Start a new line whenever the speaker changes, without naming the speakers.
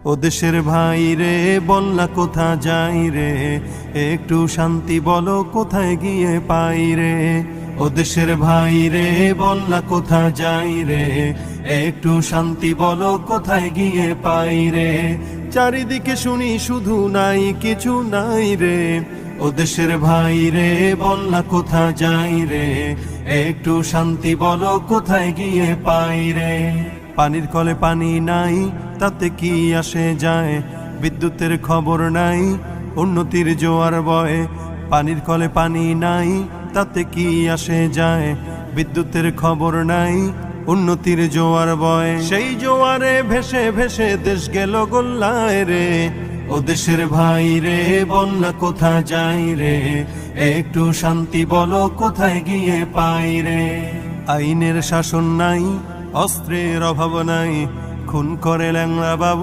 ও দেশের ভাই রে বন্যা কোথা যাই রে, একটু শান্তি বলো কোথায় গিয়ে পাই রে। ও দেশের ভাই রে বন্যা কোথা যাই রে, একটু শান্তি বলো কোথায় গিয়ে পাই রে। চারিদিকে শুনি শুধু নাই কিছু নাই রে, ও দেশের ভাই রে বন্যা কোথা যাই রে, একটু শান্তি বলো কোথায় গিয়ে পাই রে। পানির কলে পানি নাই তাতে কি আসে যায়, বিদ্যুতের খবর নাই উন্নতির জোয়ার বয়। পানির কলে পানি নাই তাতে কি আসে যায়, বিদ্যুতের খবর নাই উন্নতির জোয়ার বয়। সেই জোয়ারে ভেসে ভেসে দেশ গেল গোল্লায় রে, ও দেশের ভাই রে বন্যা কোথা যাই রে, একটু শান্তি বলো কোথায় গিয়ে পাই রে। আইনের শাসন নাই, অস্ত্রের অভাব নাই, খুন করে ল্যাংড়া বাবু।